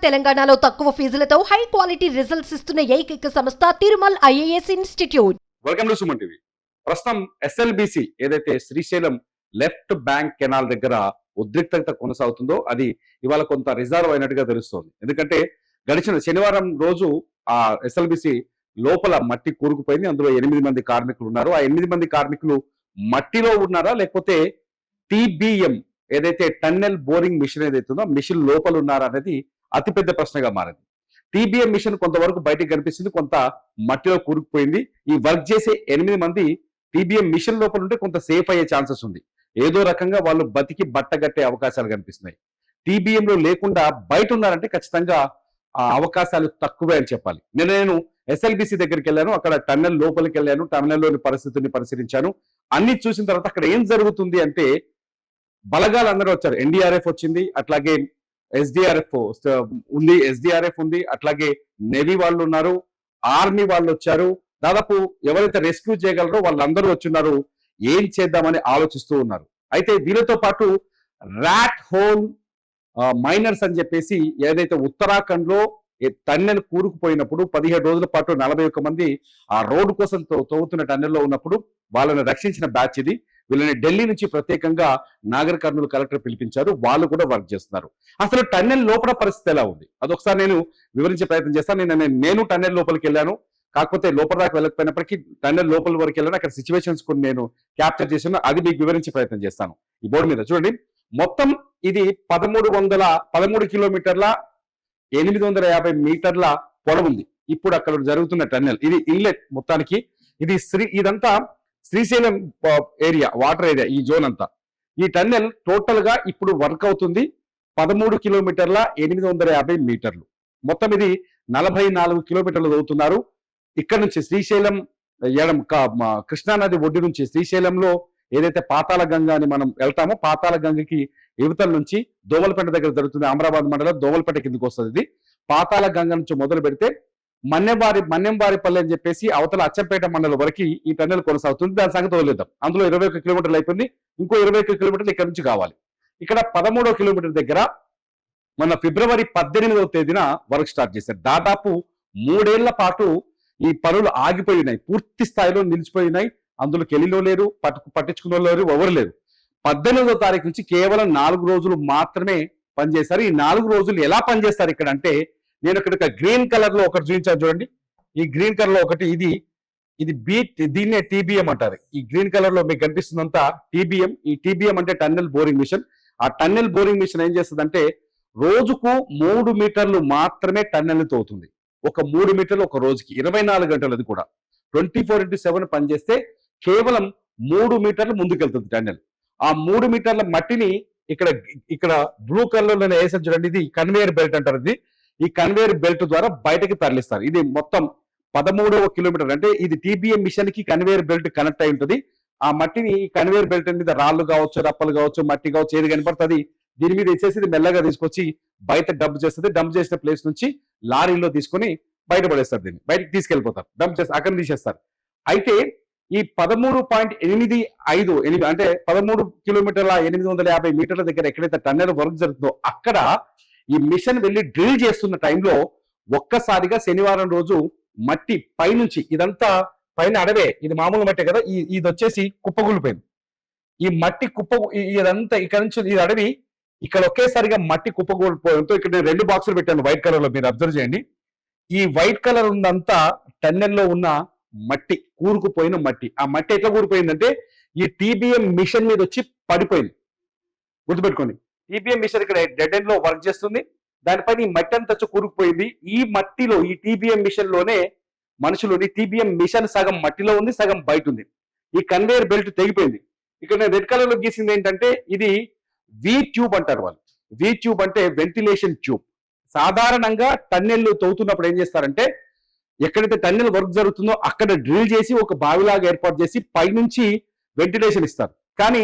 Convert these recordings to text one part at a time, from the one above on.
తెలంగాణలో తక్కువ ఫీజులతో high quality results ఇస్తున్న ఏకైక సంస్థ Tirumal IAS institute. Welcome to Suman TV. ప్రస్తుతం ఎస్ఎల్బిసి ఏదైతే శ్రీశైలం లెఫ్ట్ బ్యాంక్ కెనాల్ దగ్గర ఉద్రిక్తత కొనసాగుతుందో అది ఇవాళ కొంత రిజర్వ్ అయినట్టుగా తెలుస్తోంది. ఎందుకంటే గడిచిన శనివారం రోజు ఆ ఎస్ఎల్బిసి లోపల మట్టి కూరుకుపోయింది. అందులో 8 మంది కార్మికులు ఉన్నారు. ఆ 8 మంది కార్మికులు మట్టిలో ఉన్నారా లేకపోతే టీబీఎం ఏదైతే టన్నెల్ బోరింగ్ మిషన్ ఏదైతే ఉందో మిషన్ లోపల ఉన్నారా అనేది అతిపెద్ద ప్రశ్నగా మారింది. టీబీఎం మిషన్ కొంతవరకు బయటకు కనిపిస్తుంది, కొంత మట్టిలో కూరుకుపోయింది. ఈ వర్క్ చేసే 8 మంది టీబీఎం మిషన్ లోపల ఉంటే కొంత సేఫ్ అయ్యే ఛాన్సెస్ ఉంది. ఏదో రకంగా వాళ్ళు బతికి బట్టగట్టే అవకాశాలు కనిపిస్తున్నాయి. టీబీఎం లో లేకుండా బయట ఉన్నారంటే ఖచ్చితంగా ఆ అవకాశాలు తక్కువే అని చెప్పాలి. నేను ఎస్ఎల్బిసి దగ్గరికి వెళ్ళాను, అక్కడ టన్నెల్ లోపలికి వెళ్ళాను, టన్నెల్లోని పరిస్థితిని పరిశీలించాను. అన్ని చూసిన తర్వాత అక్కడ ఏం జరుగుతుంది అంటే బలగాలు అందరూ వచ్చారు. ఎన్డీఆర్ఎఫ్ వచ్చింది, అట్లాగే ఎస్డిఆర్ఎఫ్ ఉంది, ఎస్డిఆర్ఎఫ్ ఉంది, అట్లాగే నేవీ వాళ్ళు ఉన్నారు, ఆర్మీ వాళ్ళు వచ్చారు. దాదాపు ఎవరైతే రెస్క్యూ చేయగలరో వాళ్ళందరూ వచ్చున్నారు. ఏం చేద్దామని ఆలోచిస్తూ ఉన్నారు. అయితే వీళ్ళతో పాటు ర్యాట్ హోల్ మైనర్స్ అని చెప్పేసి ఏదైతే ఉత్తరాఖండ్ లో టన్నెల్ కూరుకుపోయినప్పుడు 17 రోజుల పాటు 41 మంది ఆ రోడ్డు కోసం తవ్వుతున్న టన్నెల్లో ఉన్నప్పుడు వాళ్ళని రక్షించిన బ్యాచ్ ఇది. వీళ్ళని ఢిల్లీ నుంచి ప్రత్యేకంగా నాగర్ కర్నూలు కలెక్టర్ పిలిపించారు. వాళ్ళు కూడా వర్క్ చేస్తున్నారు. అసలు టన్నెల్ లోపల పరిస్థితి ఎలా ఉంది అదొకసారి నేను వివరించే ప్రయత్నం చేస్తాను. నేను టన్నెల్ లోపలికి వెళ్ళాను, కాకపోతే లోపల దాకా వెళ్ళకపోయినప్పటికీ టన్నెల్ లోపల వరకు వెళ్ళాను. అక్కడ సిచ్యువేషన్స్ కొన్ని నేను క్యాప్చర్ చేశాను, అది మీకు వివరించే ప్రయత్నం చేస్తాను. ఈ బోర్డు మీద చూడండి, మొత్తం ఇది 13 కిలోమీటర్ల 850 మీటర్ల పొడవు ఉంది. ఇప్పుడు అక్కడ జరుగుతున్న టన్నెల్ ఇది ఇన్లెట్. మొత్తానికి ఇదంతా శ్రీశైలం ఏరియా, వాటర్ ఏరియా, ఈ జోన్ అంతా. ఈ టన్నెల్ టోటల్ గా ఇప్పుడు వర్క్ అవుతుంది 13 కిలోమీటర్ల 850 మీటర్లు. మొత్తం ఇది 44 కిలోమీటర్లు చదువుతున్నారు. ఇక్కడ నుంచి శ్రీశైలం కృష్ణానది ఒడ్డు నుంచి శ్రీశైలంలో ఏదైతే పాతాళ గంగ అని మనం వెళ్తామో పాతాళ గంగకి యువతల నుంచి దోమలపేట దగ్గర జరుగుతుంది. అమరాబాద్ మండలం దోమలపేట కిందకి వస్తుంది. ఇది పాతాళ గంగ నుంచి మొదలు పెడితే మన్నెంవారిపల్లి అని చెప్పేసి అవతల అచ్చంపేట మండలం వరకు ఈ టన్నెల్ కొనసాగుతుంది. దాని సంగతి వదిలేద్దాం. అందులో 21 కిలోమీటర్లు అయిపోయింది, ఇంకో 21 కిలోమీటర్లు ఇక్కడ నుంచి కావాలి. ఇక్కడ 13వ కిలోమీటర్ దగ్గర మన ఫిబ్రవరి 18వ తేదీన వర్క్ స్టార్ట్ చేశారు. దాదాపు 3 ఏళ్ల పాటు ఈ పనులు ఆగిపోయినాయి, పూర్తి స్థాయిలో నిలిచిపోయినాయి. అందులో కెలిలో లేరు, పట్టించుకున్న లేరు, ఎవరు లేరు. 18వ తారీఖు నుంచి కేవలం 4 రోజులు మాత్రమే పనిచేశారు. ఈ 4 రోజులు ఎలా పనిచేస్తారు ఇక్కడ అంటే, నేను ఇక్కడ గ్రీన్ కలర్ లో ఒకటి చూపించాను చూడండి. ఈ గ్రీన్ కలర్ లో ఒకటి దీన్నే టీబీఎం అంటారు. ఈ గ్రీన్ కలర్ లో మీకు కనిపిస్తుందంతా టీబీఎం. ఈ టీబీఎం అంటే టన్నెల్ బోరింగ్ మిషన్. ఆ టన్నెల్ బోరింగ్ మిషన్ ఏం చేస్తుందంటే రోజుకు 3 మీటర్లు మాత్రమే టన్నెల్ తవ్వుతుంది. ఒక 3 మీటర్లు ఒక రోజుకి 24 గంటలు, అది కూడా 24/7 పనిచేస్తే కేవలం 3 మీటర్లు ముందుకెళ్తుంది టన్నెల్. ఆ 3 మీటర్ల మట్టిని ఇక్కడ బ్లూ కలర్ లో వేసాను చూడండి, ఇది కన్వేయర్ బెల్ట్ అంటారు. ఈ కన్వేయర్ బెల్ట్ ద్వారా బయటకి తరలిస్తారు. ఇది మొత్తం 13వ కిలోమీటర్. అంటే ఇది టీబీఎం మిషన్ కి కన్వేయర్ బెల్ట్ కనెక్ట్ అయి ఉంటుంది. ఆ మట్టిని ఈ కన్వేయర్ బెల్ట్ మీద రాళ్ళు కావచ్చు, రప్పలు కావచ్చు, మట్టి కావచ్చు, ఏది కనపడుతుంది దీని మీద వేసేసి ఇది మెల్లగా తీసుకొచ్చి బయట డంప్ చేస్తుంది. డంప్ చేసిన ప్లేస్ నుంచి లారీలో తీసుకొని బయటపడేస్తారు. దీన్ని బయటకు తీసుకెళ్లిపోతారు, డంప్ చేస్తారు, అక్కడ తీసేస్తారు. అయితే ఈ 13.85 అంటే 13 కిలోమీటర్ల 850 మీటర్ల దగ్గర ఎక్కడైతే టన్నెల్ వర్క్ జరుగుతుందో అక్కడ ఈ మిషన్ వెళ్ళి డ్రిల్ చేస్తున్న టైంలో ఒక్కసారిగా శనివారం రోజు మట్టి పైనుంచి, ఇదంతా పైన అడవే, ఇది మామూలు మట్టే కదా, ఇది వచ్చేసి కుప్పగూలిపోయింది. ఈ మట్టి ఇదంతా ఇక్కడ నుంచి ఇది అడవి, ఇక్కడ ఒకేసారిగా మట్టి కుప్పగూలిపోవడంతో ఇక్కడ నేను 2 బాక్సులు పెట్టాను వైట్ కలర్ లో, మీరు అబ్జర్వ్ చేయండి. ఈ వైట్ కలర్ ఉందంతా టన్నెల్లో ఉన్న మట్టి, కూరుకుపోయిన మట్టి. ఆ మట్టి ఎట్లా కూరుకుపోయిందంటే ఈ టీబీఎం మిషన్ మీద వచ్చి పడిపోయింది. గుర్తుపెట్టుకోండి, టీబీఎం మిషన్ ఇక్కడ డెడ్ ఎండ్ లో వర్క్ చేస్తుంది, దానిపైన ఈ మట్టి అంతా కూరుకుపోయింది. ఈ మట్టిలో, ఈ టీబీఎం మిషన్ లోనే మనుషులు, టీబీఎం మిషన్ సగం మట్టిలో ఉంది, సగం బయట ఉంది. ఈ కన్వేయర్ బెల్ట్ తెగిపోయింది. ఇక్కడ నేను రెడ్ కలర్ లో గీసింది ఏంటంటే ఇది వి ట్యూబ్ అంటారు వాళ్ళు. వి ట్యూబ్ అంటే వెంటిలేషన్ ట్యూబ్. సాధారణంగా టన్నెల్ తవ్వుతున్నప్పుడు ఏం చేస్తారంటే ఎక్కడైతే టన్నెల్ వర్క్ జరుగుతుందో అక్కడ డ్రిల్ చేసి ఒక బావిలాగా ఏర్పాటు చేసి పైనుంచి వెంటిలేషన్ ఇస్తారు. కానీ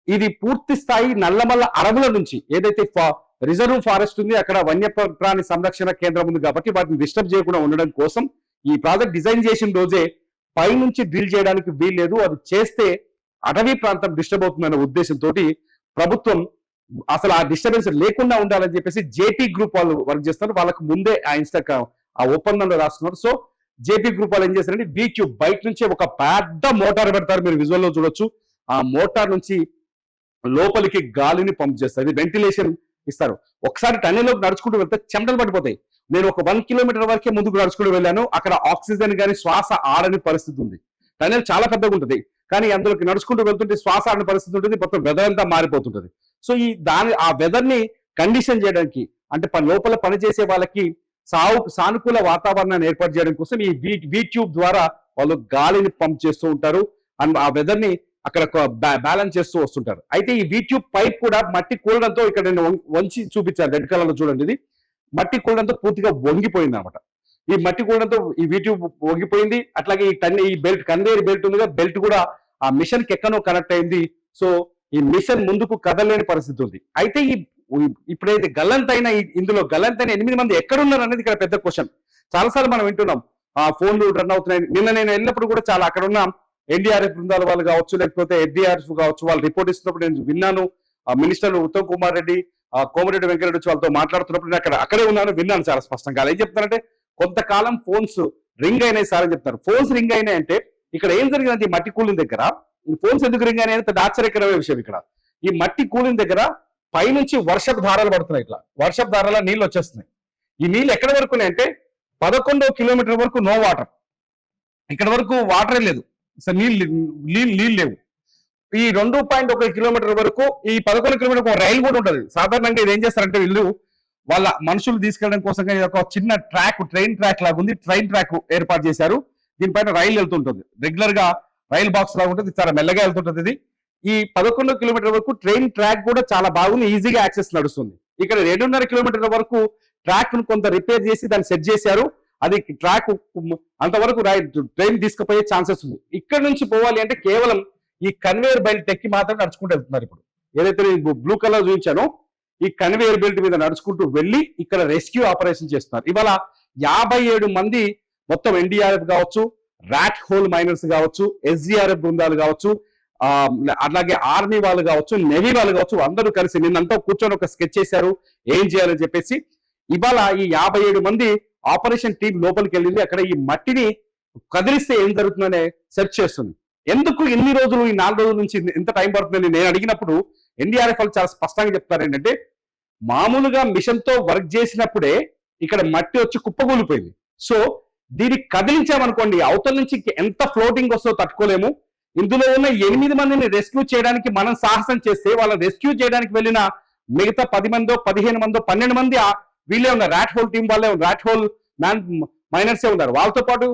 ఇది పూర్తి స్థాయి నల్లమల్ల అడవుల నుంచి, ఏదైతే రిజర్వ్ ఫారెస్ట్ ఉంది అక్కడ వన్యప్రాణి సంరక్షణ కేంద్రం ఉంది కాబట్టి వాటిని డిస్టర్బ్ చేయకుండా ఉండడం కోసం ఈ ప్రాజెక్ట్ డిజైన్ చేసిన రోజే పైనుంచి డ్రిల్ చేయడానికి వీల్లేదు, అది చేస్తే అటవీ ప్రాంతం డిస్టర్బ్ అవుతుందనే ఉద్దేశంతో ప్రభుత్వం అసలు ఆ డిస్టర్బెన్స్ లేకుండా ఉండాలని చెప్పేసి జేపీ గ్రూప్ వాళ్ళు వర్క్ చేస్తారు. వాళ్ళకు ముందే ఆ ఒప్పందంలో రాస్తున్నారు. సో జేపీ గ్రూప్ వాళ్ళు ఏం చేస్తారంటే వీట్యూబ్ బయట నుంచి ఒక పెద్ద మోటార్ పెడతారు, మీరు విజువల్ లో చూడొచ్చు. ఆ మోటార్ నుంచి లోపలికి గాలిని పంప్ చేస్తారు, ఇది వెంటిలేషన్ ఇస్తారు. ఒకసారి టన్నెల్లోకి నడుచుకుంటూ వెళ్తే చెమటలు పడిపోతాయి. నేను ఒక 1 కిలోమీటర్ వరకే ముందుకు నడుచుకుంటూ వెళ్ళాను, అక్కడ ఆక్సిజన్ కానీ శ్వాస ఆడని పరిస్థితి ఉంది. టన్నెల్ చాలా పెద్దగా ఉంటుంది, కానీ అందులోకి నడుచుకుంటూ వెళ్తుంటే శ్వాస ఆడని పరిస్థితి ఉంటుంది, మొత్తం వెదర్ అంతా మారిపోతుంటుంది. సో ఆ వెదర్ ని కండిషన్ చేయడానికి, అంటే లోపల పనిచేసే వాళ్ళకి సానుకూల వాతావరణాన్ని ఏర్పాటు చేయడం కోసం ఈ వీట్యూబ్ ద్వారా వాళ్ళు గాలిని పంప్ చేస్తూ ఉంటారు అండ్ ఆ వెదర్ ని అక్కడ బ్యాలెన్స్ చేస్తూ వస్తుంటారు. అయితే ఈ వీట్యూబ్ పైప్ కూడా మట్టి కూలడంతో, ఇక్కడ నేను వంచి చూపించాను రెడ్ కలర్ లో చూడండి, ఇది మట్టి కూలడంతో పూర్తిగా వంగిపోయింది అనమాట. ఈ మట్టి కూలడంతో ఈ వీట్యూబ్ వంగిపోయింది. అట్లాగే ఈ బెల్ట్, కన్వేయర్ బెల్ట్ ఉందిగా, బెల్ట్ కూడా ఆ మిషన్ కి ఎక్కడో కనెక్ట్ అయింది. సో ఈ మిషన్ ముందుకు కదలలేని పరిస్థితి ఉంది. అయితే ఇప్పుడైతే గల్లంతైన ఇందులో గల్లంతైన 8 మంది ఎక్కడున్నారు అనేది ఇక్కడ పెద్ద క్వశ్చన్. చాలాసార్లు మనం వింటున్నాం ఆ ఫోన్లు రన్ అవుతున్నాయి. నిన్న నేను వెళ్ళినప్పుడు కూడా చాలా అక్కడ ఉన్న ఎన్డీఆర్ఎఫ్ బృందాల వాళ్ళు కావచ్చు, లేకపోతే ఎన్డీఆర్ఎఫ్ కావచ్చు, వాళ్ళు రిపోర్ట్ ఇస్తున్నప్పుడు నేను విన్నాను. మినిస్టర్ ఉత్తమ్ కుమార్ రెడ్డి, కోమరెడ్డి వెంకరెడ్డి వాళ్ళతో మాట్లాడుతున్నప్పుడు నేను అక్కడే ఉన్నాను, విన్నాను చాలా స్పష్టంగా. వాళ్ళు ఏం చెప్తారంటే కొంతకాలం ఫోన్స్ రింగ్ అయినాయి సార్ అని చెప్తారు. ఫోన్స్ రింగ్ అయినాయి అంటే ఇక్కడ ఏం జరిగిందంటే ఈ మట్టి కూలిన దగ్గర ఈ ఫోన్స్ ఎందుకు రింగ్ అయినాయి పెద్ద ఆశ్చర్యకరమైన విషయం. ఇక్కడ ఈ మట్టి కూలిన దగ్గర పైనుంచి వర్షపు ధారాలు పడుతున్నాయి, ఇట్లా వర్షపు ధారాల నీళ్ళు వచ్చేస్తున్నాయి. ఈ నీళ్ళు ఎక్కడి వరకు అంటే 11వ కిలోమీటర్ వరకు నో వాటర్, ఇక్కడ వరకు వాటరే లేదు, అసలు నీళ్ళు లేవు. ఈ 2.1 కిలోమీటర్ వరకు, ఈ 11 కిలోమీటర్ ఒక రైలు కూడా ఉంటుంది. సాధారణంగా ఇది ఏం చేస్తారంటే వీళ్ళు వాళ్ళ మనుషులు తీసుకెళ్ళడం కోసం ఒక చిన్న ట్రైన్ ట్రాక్ లాగా ఉంది, ట్రైన్ ట్రాక్ ఏర్పాటు చేశారు. దీనిపైన రైలు వెళ్తుంటుంది, రెగ్యులర్ గా రైలు బాక్స్ లాగా ఉంటుంది, చాలా మెల్లగా వెళ్తుంటుంది. ఇది ఈ 11 కిలోమీటర్ వరకు ట్రైన్ ట్రాక్ కూడా చాలా బాగుంది, ఈజీగా యాక్సెస్ నడుస్తుంది. ఇక్కడ 2.5 కిలోమీటర్ల వరకు ట్రాక్ ను కొంత రిపేర్ చేసి దాన్ని సెట్ చేశారు. అది ట్రాక్ అంతవరకు ట్రైన్ తీసుకుపోయే ఛాన్సెస్ ఉంది. ఇక్కడ నుంచి పోవాలి అంటే కేవలం ఈ కన్వేయర్ బెల్ట్ ఎక్కి మాత్రం నడుచుకుంటూ వెళ్తున్నారు. ఇప్పుడు ఏదైతే బ్లూ కలర్ చూపించానో ఈ కన్వేయర్ బెల్ట్ మీద నడుచుకుంటూ వెళ్ళి ఇక్కడ రెస్క్యూ ఆపరేషన్ చేస్తున్నారు. ఇవాళ 57 మంది మొత్తం ఎన్డీఆర్ఎఫ్ కావచ్చు, రాట్ హోల్ మైనర్స్ కావచ్చు, ఎస్డీఆర్ఎఫ్ బృందాలు కావచ్చు, అలాగే ఆర్మీ వాళ్ళు కావచ్చు, నేవీ వాళ్ళు కావచ్చు, అందరూ కలిసి నిన్నంతా కూర్చొని ఒక స్కెచ్ చేశారు ఏం చేయాలని చెప్పేసి. ఇవాళ ఈ 57 మంది ఆపరేషన్ టీం లోపలికి వెళ్ళింది. అక్కడ ఈ మట్టిని కదిలిస్తే ఏం జరుగుతుందనే సెర్చ్ చేస్తుంది. ఎందుకు ఇన్ని రోజులు, ఈ 4 రోజుల నుంచి ఎంత టైం పడుతుందని నేను అడిగినప్పుడు ఎన్డీఆర్ఎఫ్ వాళ్ళు చాలా స్పష్టంగా చెప్తారు ఏంటంటే, మామూలుగా మిషన్ తో వర్క్ చేసినప్పుడే ఇక్కడ మట్టి వచ్చి కుప్పగూలిపోయింది. సో దీన్ని కదిలించామనుకోండి, అవతల నుంచి ఎంత ఫ్లోటింగ్ వస్తుందో తట్టుకోలేము. ఇందులో ఉన్న 8 మందిని రెస్క్యూ చేయడానికి మనం సాహసం చేస్తే, వాళ్ళని రెస్క్యూ చేయడానికి వెళ్ళిన మిగతా 10 మందో 15 మందో 12 మంది వీళ్ళే ఉన్నారు, రాట్ హోల్ టీం వాళ్ళే ఉన్నారు, రాట్ హోల్ మైనర్సే ఉన్నారు. వాళ్ళతో పాటు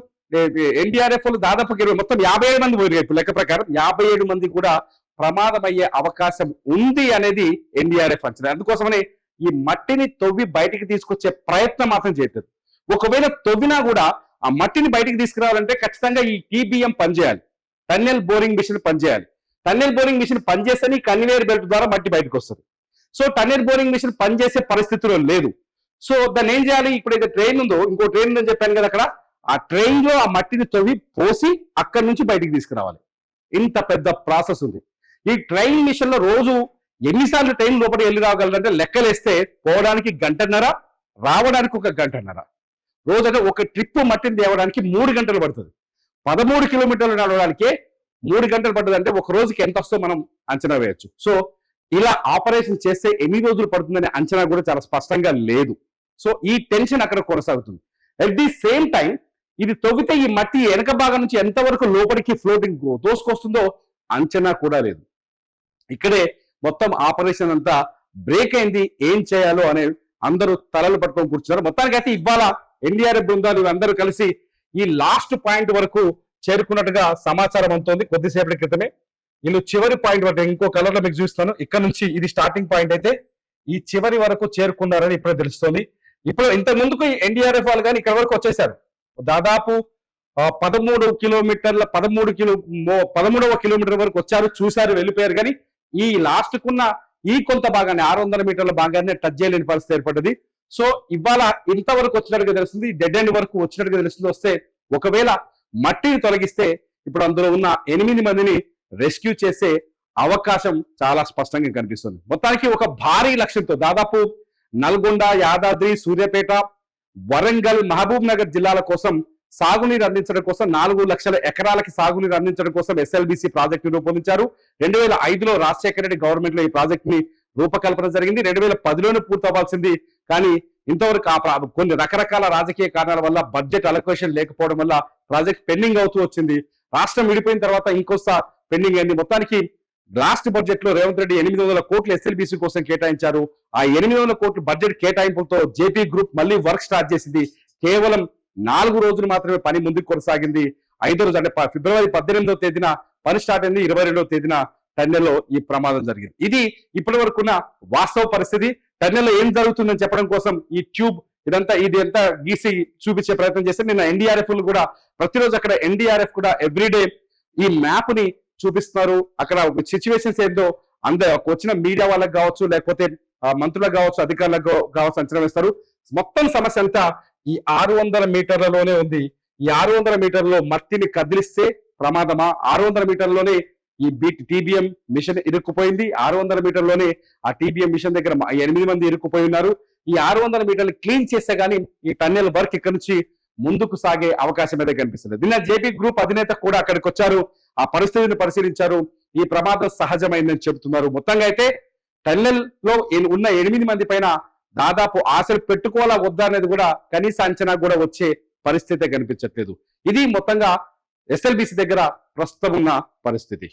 ఎన్డీఆర్ఎఫ్ వాళ్ళు దాదాపు మొత్తం 57 మంది పోయారు. ఇప్పుడు లెక్క ప్రకారం 57 మంది కూడా ప్రమాదం అయ్యే అవకాశం ఉంది అనేది ఎన్డీఆర్ఎఫ్ అంచనా. అందుకోసమని ఈ మట్టిని తవ్వి బయటికి తీసుకొచ్చే ప్రయత్నం మాత్రం చేయట్లేదు. ఒకవేళ తవ్వినా కూడా ఆ మట్టిని బయటికి తీసుకురావాలంటే ఖచ్చితంగా ఈ టీబీఎం పనిచేయాలి, టన్నెల్ బోరింగ్ మిషన్ పనిచేయాలి. టన్నెల్ బోరింగ్ మిషన్ పనిచేస్తే కన్వేయర్ బెల్ట్ ద్వారా మట్టి బయటకు వస్తుంది. సో టన్నెల్ బోరింగ్ మిషన్ పనిచేసే పరిస్థితిలో లేదు. సో దాన్ని ఏం చేయాలి, ఇప్పుడు ట్రైన్ ఉందో, ఇంకో ట్రైన్ ఉందని చెప్పాను కదా, అక్కడ ఆ ట్రైన్ లో ఆ మట్టిని తవ్వి పోసి అక్కడి నుంచి బయటికి తీసుకురావాలి. ఇంత పెద్ద ప్రాసెస్ ఉంది. ఈ ట్రైన్ మిషన్ లో రోజు ఎన్నిసార్లు ట్రైన్ లోపల వెళ్ళి రాగలరంటే లెక్కలేస్తే పోవడానికి 1.5 గంట, రావడానికి 1.5 గంట. రోజు అంటే ఒక ట్రిప్ మట్టిని తేవడానికి 3 గంటలు పడుతుంది. 13 కిలోమీటర్లు నడవడానికే 3 గంటలు పడుతుంది. అంటే ఒక రోజుకి ఎంత వస్తుందో మనం అంచనా వేయొచ్చు. సో ఇలా ఆపరేషన్ చేస్తే ఎన్ని రోజులు పడుతుందనే అంచనా కూడా చాలా స్పష్టంగా లేదు. సో ఈ టెన్షన్ అక్కడ కొనసాగుతుంది. అట్ ది సేమ్ టైం ఇది తవ్వితే ఈ మట్టి వెనక భాగం నుంచి ఎంతవరకు లోపలికి ఫ్లోటింగ్ దోసుకొస్తుందో అంచనా కూడా లేదు. ఇక్కడే మొత్తం ఆపరేషన్ అంతా బ్రేక్ అయింది. ఏం చేయాలో అనే అందరూ తలలు పట్టుకొని కూర్చున్నారు. మొత్తానికైతే ఇవాళ ఎన్డీఆర్ఎఫ్ బృందాలు అందరూ కలిసి ఈ లాస్ట్ పాయింట్ వరకు చేరుకున్నట్టుగా సమాచారం అందుతోంది. కొద్దిసేపటి క్రితమే వీళ్ళు చివరి పాయింట్ వరకు, ఇంకో కలర్ లో మీకు చూస్తాను, ఇక్కడ నుంచి ఇది స్టార్టింగ్ పాయింట్ అయితే ఈ చివరి వరకు చేరుకున్నారని ఇప్పుడే తెలుస్తోంది. ఇప్పుడు ఇంత ముందుకు ఎన్డీఆర్ఎఫ్ వాళ్ళు కానీ ఇక్కడ వరకు వచ్చేసారు. దాదాపు 13వ కిలోమీటర్ వరకు వచ్చారు, చూశారు, వెళ్ళిపోయారు. కానీ ఈ లాస్ట్ కున్న ఈ కొంత భాగాన్ని 600 మీటర్ల భాగాన్ని టచ్ చేయలేని పరిస్థితి ఏర్పడ్డది. సో ఇవాళ ఇంతవరకు వచ్చినట్టుగా తెలుస్తుంది, డెడ్ ఎండ్ వరకు వచ్చినట్టుగా తెలుస్తుంది. వస్తే ఒకవేళ మట్టిని తొలగిస్తే ఇప్పుడు అందులో ఉన్న 8 మందిని రెస్క్యూ చేసే అవకాశం చాలా స్పష్టంగా కనిపిస్తుంది. మొత్తానికి ఒక భారీ లక్ష్యంతో దాదాపు నల్గొండ, యాదాద్రి, సూర్యాపేట, వరంగల్, మహబూబ్ నగర్ జిల్లాల కోసం సాగునీరు అందించడం కోసం 4 లక్షల ఎకరాలకి సాగునీరు అందించడం కోసం ఎస్ఎల్బిసి ప్రాజెక్టు రూపొందించారు. 2005లో రాజశేఖర రెడ్డి గవర్నమెంట్ లో ఈ ప్రాజెక్ట్ ని రూపకల్పన జరిగింది. 2010లోనే పూర్తవ్వాల్సింది. కానీ ఇంతవరకు కొన్ని రకరకాల రాజకీయ కారణాల వల్ల బడ్జెట్ అలొకేషన్ లేకపోవడం వల్ల ప్రాజెక్ట్ పెండింగ్ అవుతూ వచ్చింది. రాష్ట్రం విడిపోయిన తర్వాత ఇంకొస్త పెండింగ్ అయింది. మొత్తానికి లాస్ట్ బడ్జెట్ లో రేవంత్ రెడ్డి 800 కోట్లు ఎస్ఎల్బిసి కోసం కేటాయించారు. ఆ 800 కోట్ల బడ్జెట్ కేటాయింపులతో జేపీ గ్రూప్ మళ్ళీ వర్క్ స్టార్ట్ చేసింది. కేవలం 4 రోజులు మాత్రమే పని ముందుకు కొనసాగింది. 5వ రోజు అంటే ఫిబ్రవరి 18వ తేదీన పని స్టార్ట్ అయింది. 22వ తేదీన టన్నెల్లో ఈ ప్రమాదం జరిగింది. ఇది ఇప్పటి వరకున్న వాస్తవ పరిస్థితి. టన్నెల్లో ఏం జరుగుతుందని చెప్పడం కోసం ఈ ట్యూబ్ ఇదంతా గీసి చూపించే ప్రయత్నం చేస్తే నిన్న ఎన్డీఆర్ఎఫ్ కూడా ప్రతిరోజు అక్కడ ఎన్డీఆర్ఎఫ్ కూడా ఎవ్రీడే ఈ మ్యాప్ ని చూపిస్తున్నారు. అక్కడ సిచ్యువేషన్స్ ఏందో వచ్చిన మీడియా వాళ్ళకి కావచ్చు, లేకపోతే మంత్రులకు కావచ్చు, అధికారులకు కావచ్చు అంచనా వేస్తారు. మొత్తం సమస్య అంతా ఈ 600 మీటర్లలోనే ఉంది. ఈ 600 మీటర్లలో మట్టిని కదిలిస్తే ప్రమాదమా? 600 మీటర్లలోనే ఈ టీబీఎం మిషన్ ఇరుక్కుపోయింది. 600 మీటర్లోనే ఆ టీబీఎం మిషన్ దగ్గర 8 మంది ఇరుక్కుపోయి ఉన్నారు. ఈ 600 మీటర్లు క్లీన్ చేస్తే గానీ ఈ టన్నెల్ వర్క్ ఇక్కడ నుంచి ముందుకు సాగే అవకాశం అయితే కనిపిస్తుంది. నిన్న జేపీ గ్రూప్ అధినేత కూడా అక్కడికి వచ్చారు, ఆ పరిస్థితిని పరిశీలించారు. ఈ ప్రమాదం సహజమైందని చెబుతున్నారు. మొత్తంగా అయితే టన్నెల్ లో ఉన్న 8 మంది పైన దాదాపు ఆశలు పెట్టుకోవాలా వద్దా అనేది కూడా కనీస అంచనా కూడా వచ్చే పరిస్థితి కనిపించట్లేదు. ఇది మొత్తంగా ఎస్ఎల్బిసి దగ్గర ప్రస్తుతం ఉన్న పరిస్థితి.